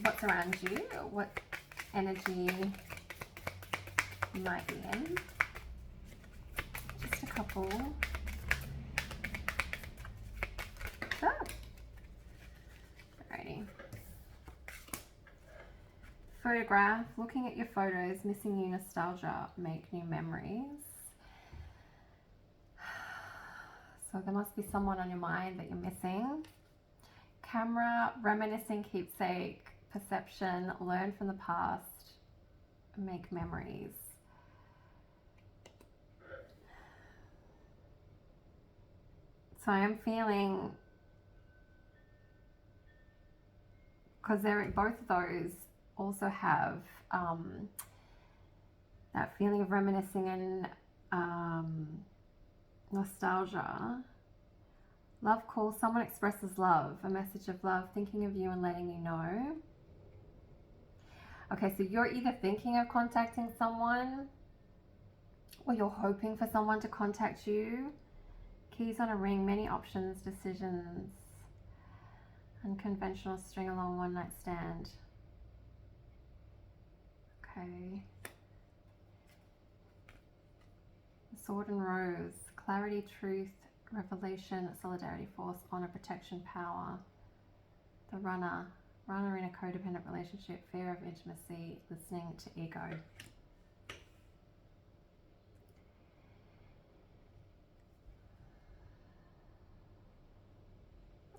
what's around you, what energy you might be in. Just a couple. Ah. Alrighty. Photograph, looking at your photos, missing you, nostalgia, make new memories. So there must be someone on your mind that you're missing. Camera, reminiscing, keepsake, perception, learn from the past, make memories. So I am feeling, because both of those also have that feeling of reminiscing and nostalgia. Love call, someone expresses love, a message of love, thinking of you and letting you know. Okay, so you're either thinking of contacting someone or you're hoping for someone to contact you. Keys on a ring, many options, decisions, unconventional string along one night stand. Okay. Sword and rose, clarity, truth, revelation, solidarity, force, honor, protection, power. The runner in a codependent relationship, fear of intimacy, listening to ego.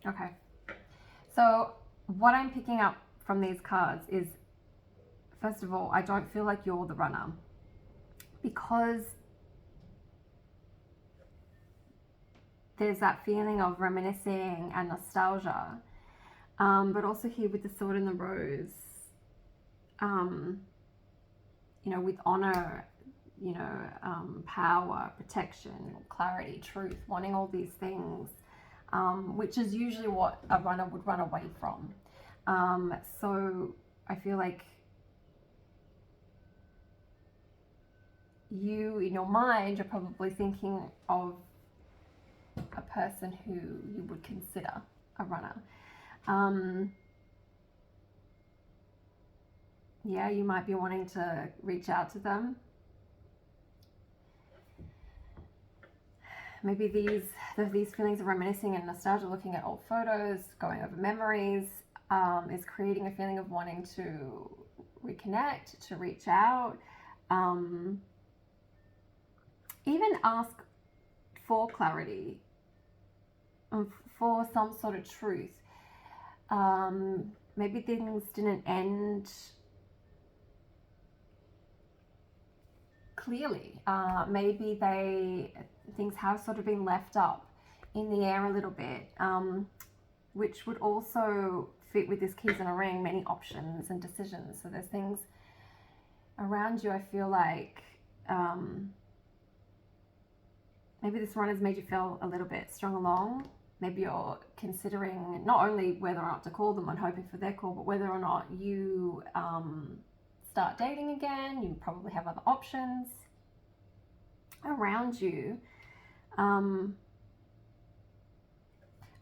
Okay, so what I'm picking up from these cards is, first of all, I don't feel like you're the runner, because there's that feeling of reminiscing and nostalgia, but also here with the sword and the rose, you know, with honor, you know, power, protection, clarity, truth, wanting all these things, which is usually what a runner would run away from. So I feel like you, in your mind, are probably thinking of a person who you would consider a runner. Yeah, you might be wanting to reach out to them. Maybe these feelings of reminiscing and nostalgia, looking at old photos, going over memories, is creating a feeling of wanting to reconnect, to reach out, even ask for clarity, for some sort of truth. Maybe things didn't end clearly. Maybe things have sort of been left up in the air a little bit, which would also fit with this keys in a ring, many options and decisions. So there's things around you, I feel like, maybe this one has made you feel a little bit strung along. Maybe you're considering not only whether or not to call them and hoping for their call, but whether or not you start dating again. You probably have other options around you.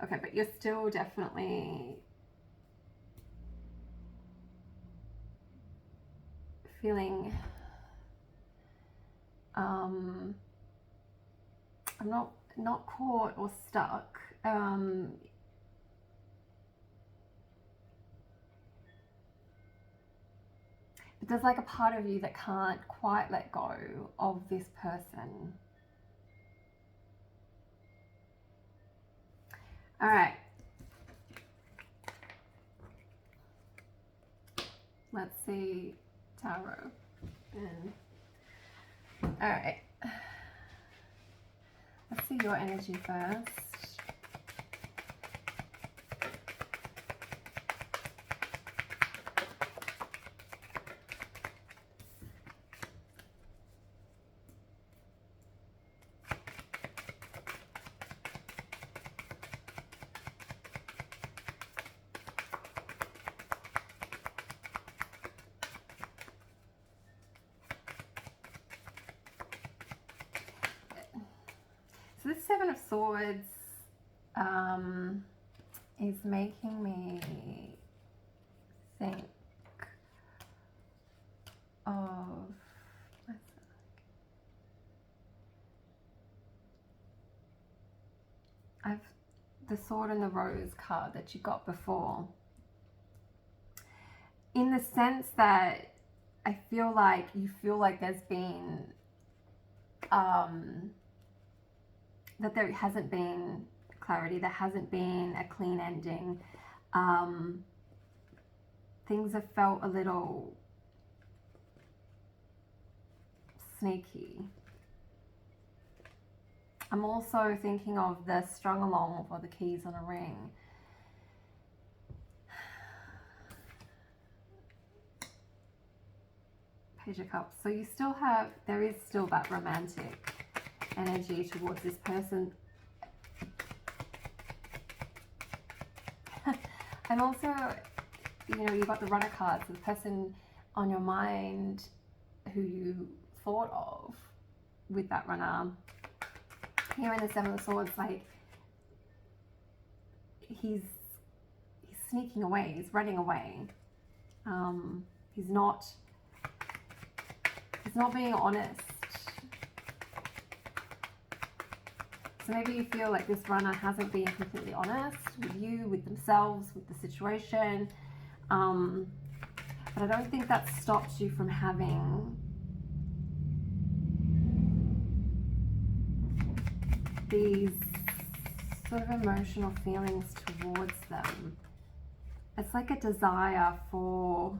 Okay, but you're still definitely feeling, I'm not caught or stuck. But there's like a part of you that can't quite let go of this person. All right. Let's see tarot. All right. Let's see your energy first. So this Seven of Swords is making me think of the Sword and the Rose card that you got before, in the sense that I feel like you feel like there's been that there hasn't been clarity, there hasn't been a clean ending. Things have felt a little sneaky. I'm also thinking of the strung along for the keys on a ring. Page of Cups. So you still have, there is still that romantic energy towards this person. And also, you know, you've got the Runner cards, the person on your mind who you thought of with that Runner. Here in the Seven of Swords, like, he's sneaking away, he's running away. He's not being honest. So maybe you feel like this runner hasn't been completely honest with you, with themselves, with the situation. But I don't think that stops you from having these sort of emotional feelings towards them. It's like a desire for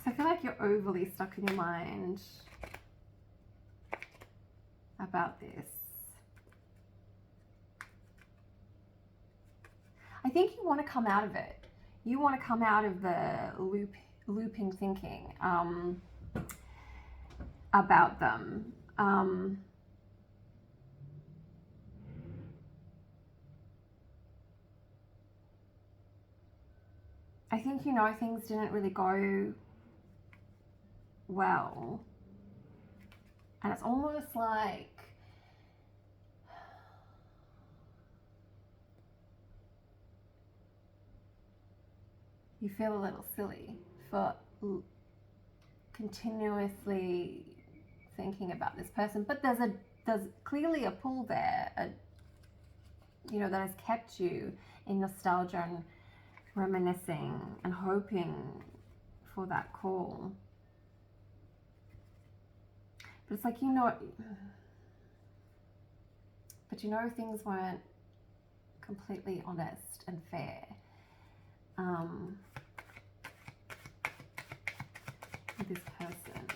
I feel like you're overly stuck in your mind about this. I think you want to come out of it. You want to come out of the looping thinking about them. I think, you know, things didn't really go well, and it's almost like you feel a little silly for continuously thinking about this person, but there's clearly a pull there, you know, that has kept you in nostalgia and reminiscing and hoping for that call. But it's like, you know, but you know, things weren't completely honest and fair. With this person.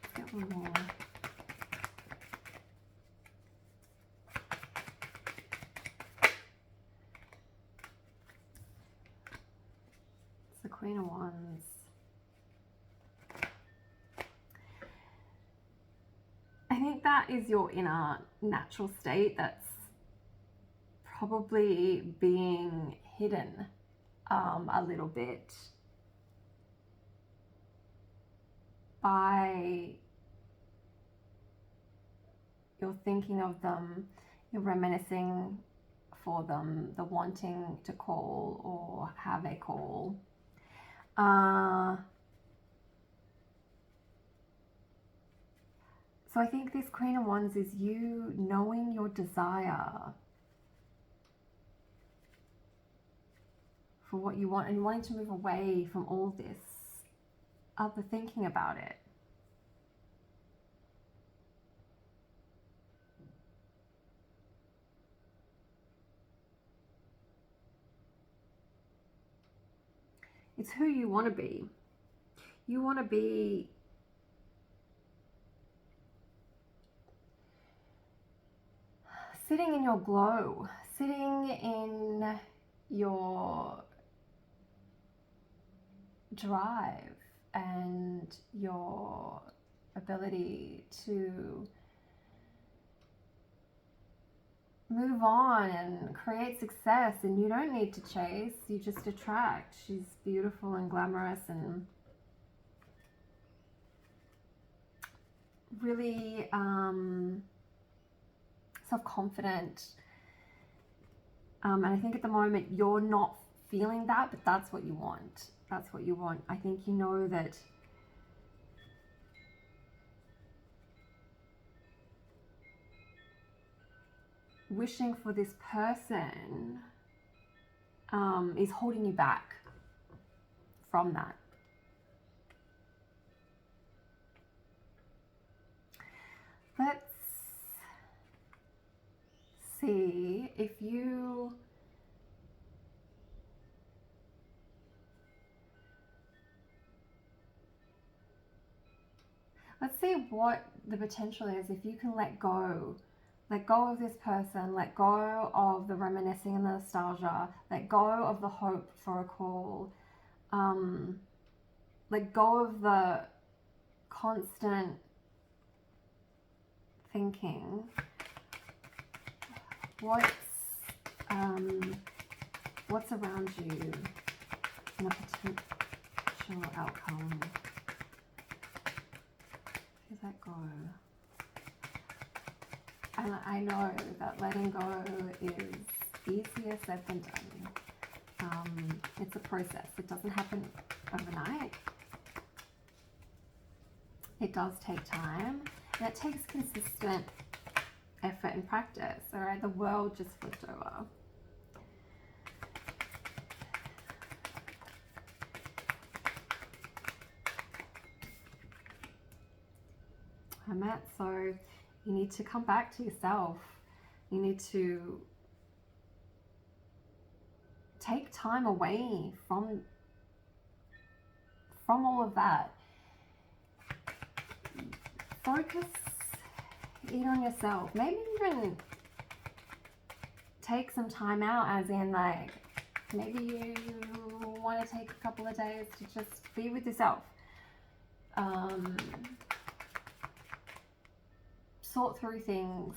Let's get one more. It's the Queen of Wands. I think that is your inner natural state that's probably being hidden a little bit by your thinking of them, you're reminiscing for them, the wanting to call or have a call. So I think this Queen of Wands is you knowing your desire for what you want and wanting to move away from all this other thinking about it. It's who you want to be. You want to be sitting in your glow, sitting in your drive and your ability to move on and create success, and you don't need to chase, you just attract. She's beautiful and glamorous and really self-confident. And I think at the moment you're not feeling that, but that's what you want. That's what you want. I think you know that wishing for this person is holding you back from that. Let's see if you let's see what the potential is if you can let go of this person, let go of the reminiscing and the nostalgia, let go of the hope for a call, let go of the constant thinking. What's around you in a potential outcome? Let that go. And I know that letting go is easier said than done. It's a process. It doesn't happen overnight. It does take time, and it takes consistent effort and practice. All right, the world just flipped over. So you need to come back to yourself. You need to take time away from all of that. Focus in on yourself. Maybe even take some time out, as in like maybe you want to take a couple of days to just be with yourself. Sort through things,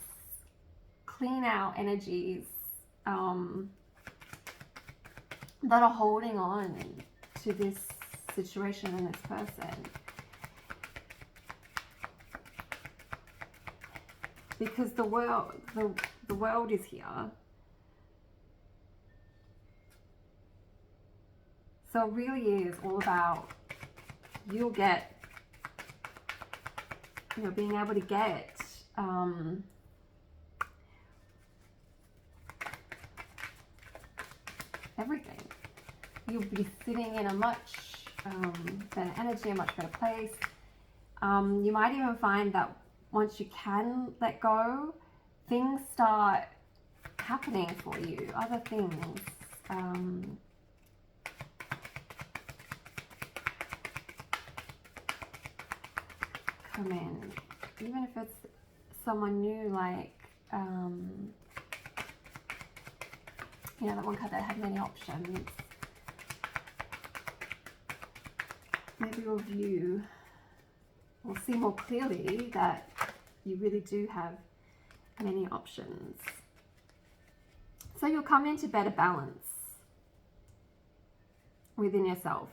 clean out energies that are holding on to this situation and this person. Because the world is here. So it really is all about being able to get everything. You'll be sitting in a much better energy, a much better place. You might even find that once you can let go, things start happening for you, other things. Come in, even if it's someone new, like that one card that had many options. Maybe we'll see more clearly that you really do have many options. So you'll come into better balance within yourself.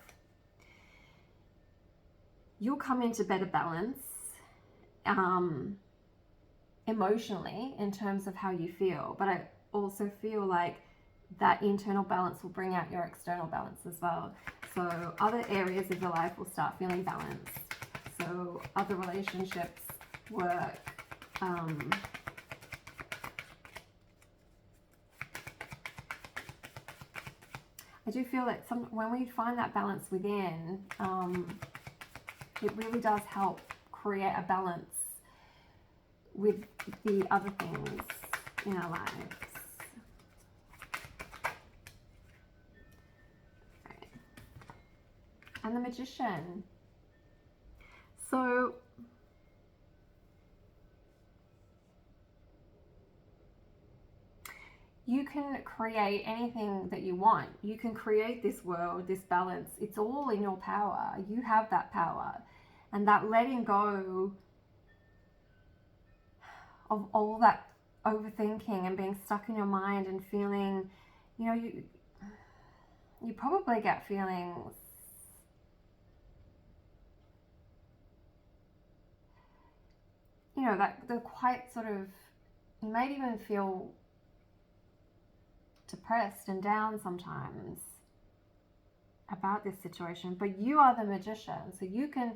You'll come into better balance emotionally in terms of how you feel, but I also feel like that internal balance will bring out your external balance as well. So other areas of your life will start feeling balanced. So other relationships, work, I do feel that when we find that balance within, it really does help create a balance with the other things in our lives. Okay. And the Magician. So you can create anything that you want. You can create this world, this balance. It's all in your power. You have that power. And that letting go of all that overthinking and being stuck in your mind and feeling, you know, you probably get feelings that they're quite sort of, you might even feel depressed and down sometimes about this situation, but you are the magician, so you can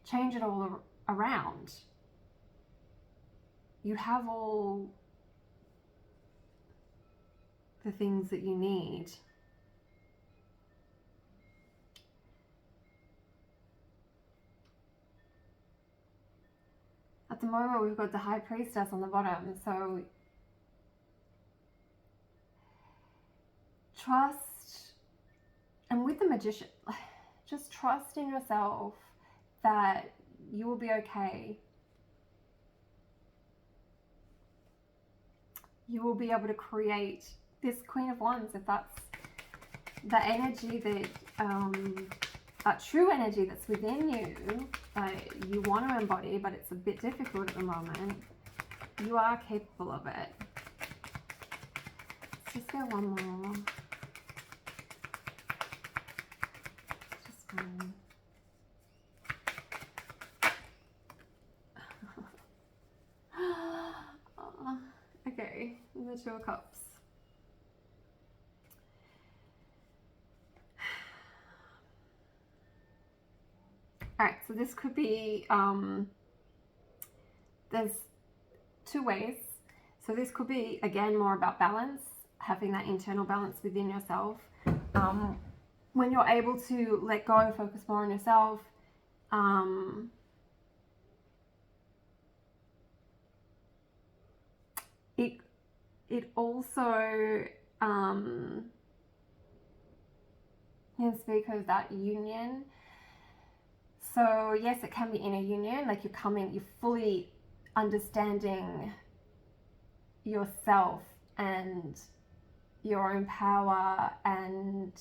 change it all around. You have all the things that you need. At the moment, we've got the High Priestess on the bottom, so trust, and with the Magician, just trust in yourself that you will be okay. You will be able to create this Queen of Wands, if that's the energy that true energy that's within you, that you want to embody, but it's a bit difficult at the moment. You are capable of it. Let's just go one more. Just one. Okay, the Two of Cups. Alright, so this could be, there's two ways. So this could be, again, more about balance, having that internal balance within yourself. When you're able to let go, focus more on yourself, it also can speak of that union. So yes, it can be in a union, like you're fully understanding yourself and your own power and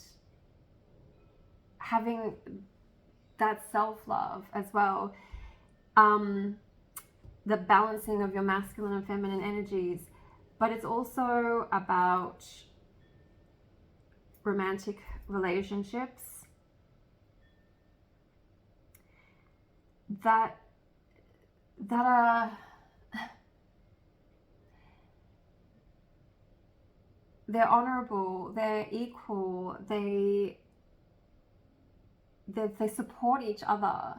having that self-love as well. The balancing of your masculine and feminine energies, but it's also about romantic relationships that are they're honorable, they're equal, they support each other.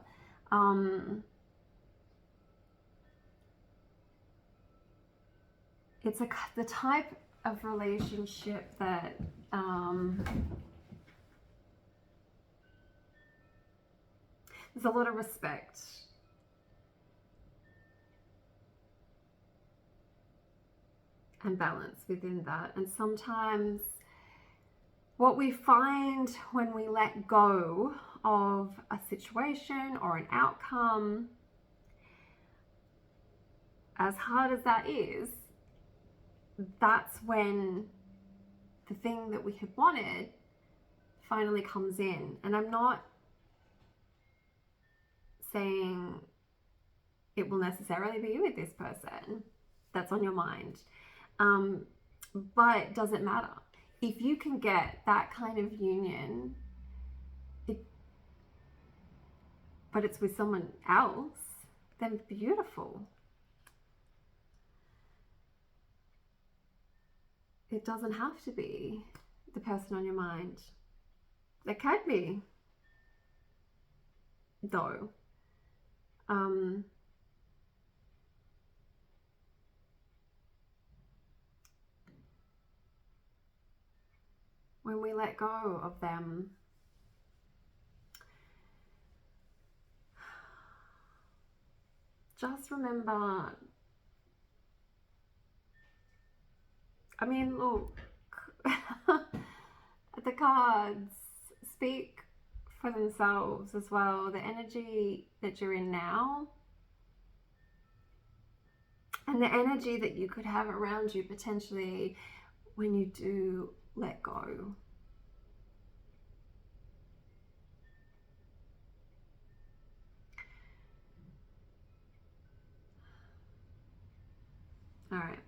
It's the type of relationship that there's a lot of respect. And balance within that. And sometimes what we find when we let go of a situation or an outcome, as hard as that is, that's when the thing that we had wanted finally comes in. And I'm not saying it will necessarily be with this person that's on your mind. But does it matter? If you can get that kind of union, but it's with someone else, then beautiful. It doesn't have to be the person on your mind. It can be, though. When we let go of them, just remember, I mean, look, the cards speak for themselves as well. The energy that you're in now and the energy that you could have around you potentially when you do let go. All right.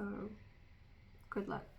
So good luck.